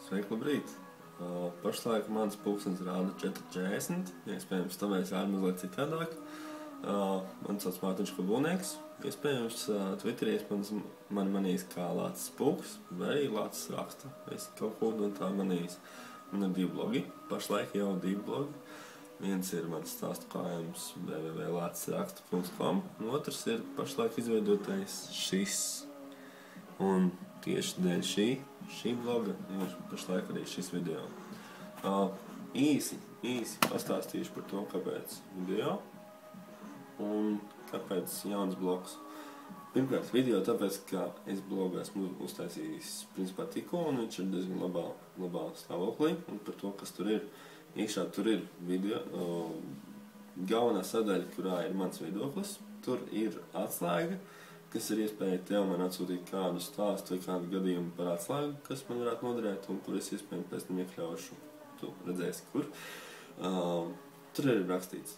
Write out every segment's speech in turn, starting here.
Sveiki, labrīt! Pašlaik mans pulkstenis rāda 4:40, iespējams tāpēc rāda mazliet citādāk. Mani sauc Mārtiņš Kabulnieks, iespējams Twitterī mani manīs kā Lācis Pulks vai Lācis Raksta. Es kaut ko no tā manīs. Man ir 2 blogi, pašlaik jau 2 blogi. Viens ir mans stāstu krājums www.lacisraksta.com, un otrs ir pašlaik izveidotais šis. Un tieši dēļ šī bloga ir pašlaik arī šis video. Īsi pastāstīšu par to, kāpēc video un kāpēc jauns blogs. Pirmkārt, video tāpēc, ka es blogu esmu uztaisījis principā tikko, un viņš ir diezgan labā stāvoklī, un par to, kas tur ir. Iekšā tur ir video, galvenā sadaļa, kurā ir mans viedoklis. Tur ir atslēga, kas ir iespēja tev man atsūtīt kādu stāstu vai kādu gadījumu par atslēgu, kas man varētu noderēt, un kur es iespējams pēc tam iekļaušu. Tu redzēsi, kur. Tur ir rakstīts,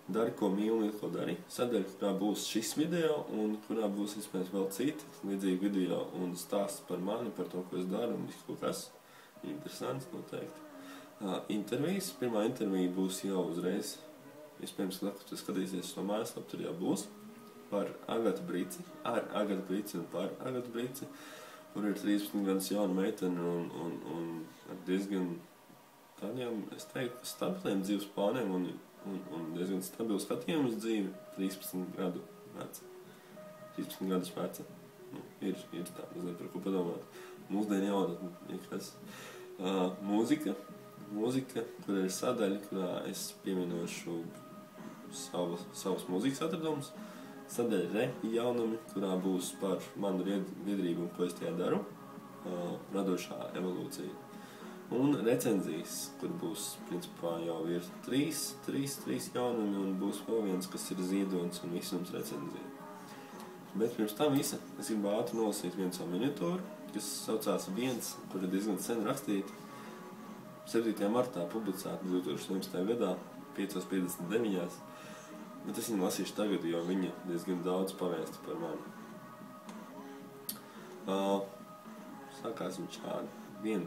dari, ko mīli, ko dari. Sadaļa, kurā būs šis video, un kurā būs iespējams vēl citi līdzīgi video un stāsts par mani, par to, ko es daru, un visu kaut kas interesants noteikti. Intervijas. Pirmā intervija būs jau uzreiz. Iespējams, ka tu skatīsies to mājaslapu, tur jau būs. Par Agatu Brici, ar Agatu Brici un par Agatu Brici, kur ir 13 gadus jauna meitene un ar diezgan tādiem, es teiktu, stabiliem dzīves plāniem un diezgan stabilu skatījumu uz dzīvi, 13 gadus veca. Ir tā, mazliet par ko padomāt. Mūsdienu jaunatne, nekas. Mūzika, kur ir sadaļa, kurā es pieminošu savus mūzikas atradumus. Sadaļa jaunumi, kurā būs par manu biedrību un ko es tajā daru, radošā evolūcija. Un recenzijas, kur būs, principā, jau ir 3 jaunumi un būs vēl viens, kas ir Ziedonis un Visums recenzija. Bet pirms tam visa, es gribu ātri nolasīt vienu savu miniatūru, kas saucās Viens, kur ir diezgan sen rakstīta. 7. martā publicēta 2011. gadā, 5:59. Bet es viņu lasīšu tagad, jo viņa diezgan daudz pavēsta par mani. Sākās viņš šādi. 1.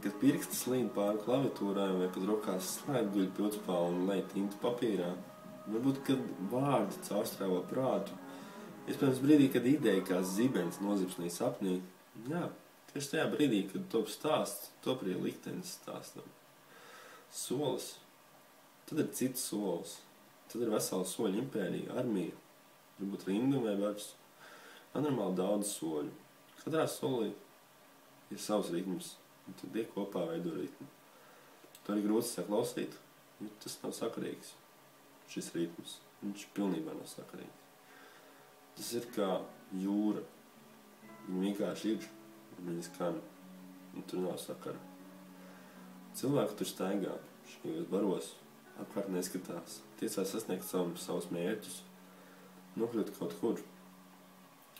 Kad pirksti slīd pāri klaviatūrām vai kad rokās slēdguļi pildspālu un lej tintu papīrā, varbūt, kad vārdi caurstrāvo prātu, iespējams brīdī, kad ideja kā zibens nozibsnī sapnī, jā, tieši tajā brīdī, kad top stāsts, top arī liktenis stāstam. Solis. Tad ir cits solis. Tad ir vesela soļu impērija, armija, varbūt rinda vai vaļs. Anormāli daudz soļu. Katrā solī ir savs ritms, un tad tie kopā veido ritmu. To ir grūti saklausīt, jo tas nav sakarīgs. Šis ritms, viņš pilnībā nav sakarīgs. Tas ir kā jūra. Viņa vienkārši ir, un viņa skan, un tur nav sakara. Cilvēki tur staigā, šajos baros, apkārt neskatās, tiecās sasniegt savus mērķus, nokļūt kaut kur.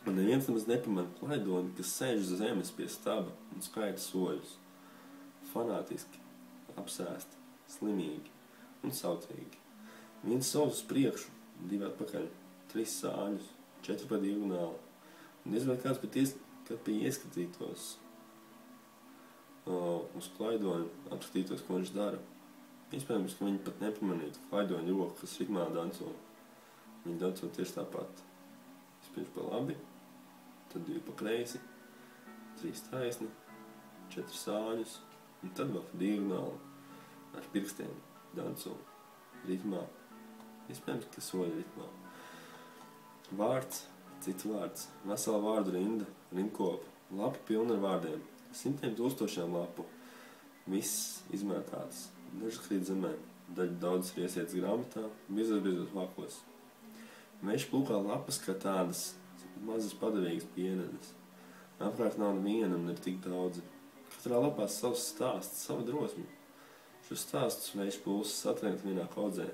Un neviens nemaz nepamana klaidoni, kas sēž uz zemes pie staba un skaita soļus. Fanātiski, apsēsti, slimīgi un saucīgi. 1 solis uz priekšu, 2 atpakaļ, 3 sāņus, 4 pa diagonāli. Un diez vai kāds kad bija ieskatītos uz klaidoni, apskatītos, ko viņš dara. Iespējams, ka viņi pat nepamanītu klaidoņu roku, kas ritmā danco. Viņi danco tieši tāpat. Vispirms pa labi, tad 2 pa kreisi, 3 taisni, 4 sāņus, un tad vēl pa diagonāli ar pirkstiem danco ritmā. Iespējams, ka soļa ritmā. Vārds, cits vārds, vesela vārdu rinda, rindkopa, lapa pilna ar vārdiem, 100 000 lapu, viss izmētāts. Dažas krīt zemē, daļa daudz ir iesietas grāmatā, biezot vakos. Meža plūkā lapas kā tādas mazas padavīgas pienenes. Apkārt nav neviena un ir tik daudzi. Katrā lapā savs stāsts, sava drosme. Šos stāstus meža pulsas atrēnt vienā kaudzē.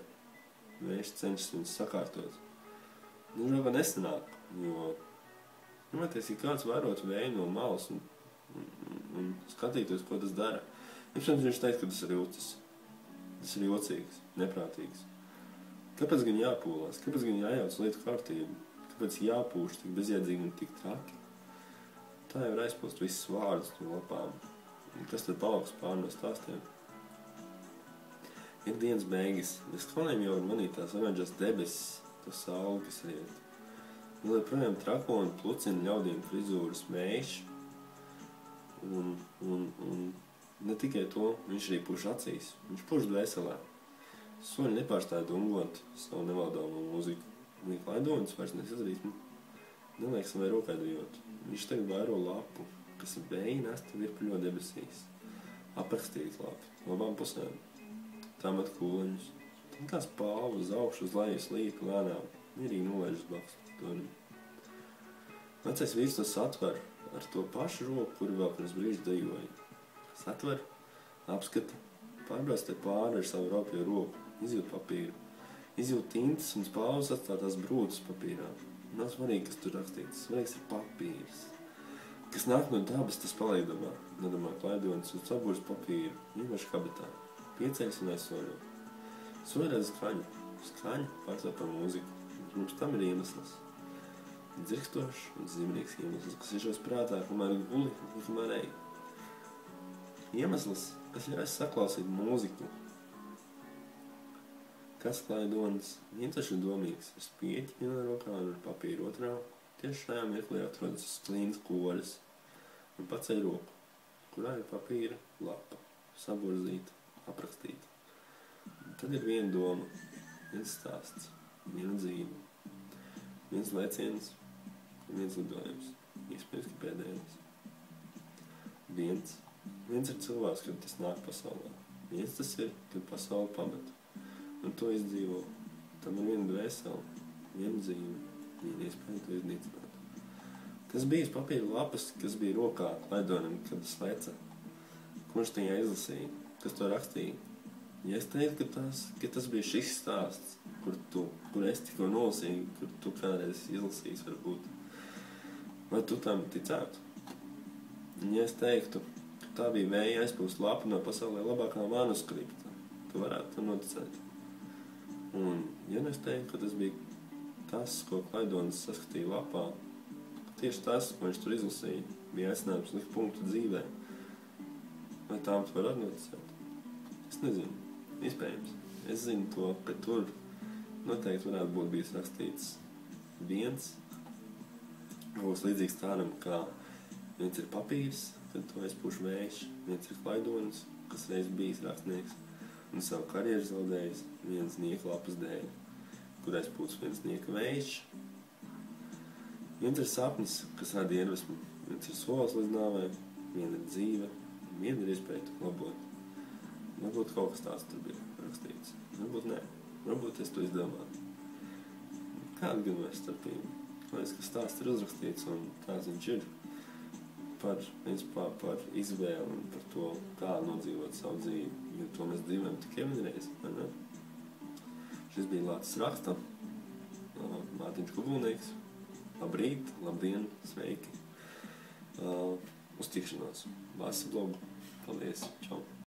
Meža cenšas viņus sakārtot. Dažādi nesanāk, jo ja kāds vērot vēju no malas un skatītos, ko tas dara. Iespējams, viņš teikt, ka tas ir jūtas. Tas ir jocīgs, neprātīgs. Kāpēc gan jāpūlās? Kāpēc gan jājauc lietu kārtību? Kāpēc jāpūš tik bezjēdzīgi un tik traki? Tā jau ir aizpilst visas vārdus no lapām. Kas tad palauks pāri no stāstiem? Ir dienas beigas, bez kolēm jau var manīt tās oranžās debesis, to sauli, kas riet. Vēl joprojām trako un plucina ļaudīm frizūras meiš, un ne tikai to, viņš arī puš acīs, viņš puš dvēselē. Soļi nepārstāja dungot savu nevaldāmo mūziku. Viņa klaidonis vairs nesazrīsmi, neliekas vai rokaidojot. Viņš tagad vairo lapu, kas vēja nesta virpuļo debesīs. Aprakstīti lapi, labām pusēm. Tām at kūleņus. Tad tās palva uz augšu, uz leju slīpa lēnām, mierīgi nolaiž uz blakus durvīm. Vecais vīrs tos atver ar to pašu roku, kuru vēl pirms brīža dejoja. Satver, apskata, pārbrauc te pāri ar savu raupjo roku, izjūt papīru. Izjūt tintas un spāvus atstātās brūces papīrā. Nav svarīgi, kas tur rakstīts. Svarīgs ir papīrs. Kas nāk no dabas, tas paliek dabā. Nedomā klaidonis uz sabūras papīru, īpaši kabetā. Pieceļas un aizsoļo. Soļās skaņu. Skaņu pārstāv par mūziku. Mums tam ir iemesls. Dzirkstošs un zīmīgs iemesls, kas ir šos prātā, kamēr guli un kamēr ej. Iemesls, kas ļauj saklausīt mūziku. Kas klaidonis, viens taču domīgs, ar spieķi vienā rokā un ar papīru otrā, tieši šajā mirklī atrodas sklīnas koļas un paceļ roku, kurā ir papīra lapa, saburzīta, aprakstīta. Tad ir viena doma, viens stāsts, viena dzīve, viens lēciens, viens lidojums, iespējams, ka pēdējais. Viens ir cilvēks, kad tas nāk pasaulē. Viens tas ir, kad pasauli pamet. Un to izdzīvo. Tam ir viena dvēsele, viena dzīve, viena iespēja to iznīcināt. Tas bija papīra lapas, kas bija rokā klaidonam, kad tas leca. Kurš tajā izlasīja? Kas to rakstīja? Ja es teiktu, ka tas bija šis stāsts, kur es tikko nolasīju, kur tu kādreiz izlasīsi varbūt, vai tu tam ticētu? Ja es teiktu, ka tā bija vēja aizpūst lapa no pasaulē labākā manuskripta, tu varētu tam noticēt. Un, ja es teiktu, ka tas bija tas, ko klaidonis saskatīja lapā, tieši tas, ko viņš tur izlasīja, bija aicinājums likt punktu dzīvē, vai tām tu var noticēt? Es nezinu, iespējams. Es zinu to, ka tur noteikti varētu būt bijis rakstīts viens, būs līdzīgs tādam, kā viens ir papīrs, tad to aizpūš vējš, viens ir klaidonis, kas reiz bijis rakstnieks, un savu karjeru zaudējis viens nieka lapas dēļ, kur aizpūts viens nieka vējš. Viens ir sapnis, kas rada iedvesmu, viens ir solis līdz nāvē, viena ir dzīve, un viena ir iespēja to labot. Varbūt kaut kas tāds tur bija rakstīts, varbūt nē, varbūt es to izdomāju. Kāda gan vai starpība? Liekas, ka stāsts ir uzrakstīts, un tāds viņš ir par izvēli un par to, kā nodzīvot savu dzīvi, jo to mēs dzīvojam tikai vienreiz, vai ne? Šis bija Lācis Raksta, Mārtiņš Kubulnieks. Labrīt, labdien, sveiki! Uz tikšanos! Vāsa blogu. Paldies! Čau!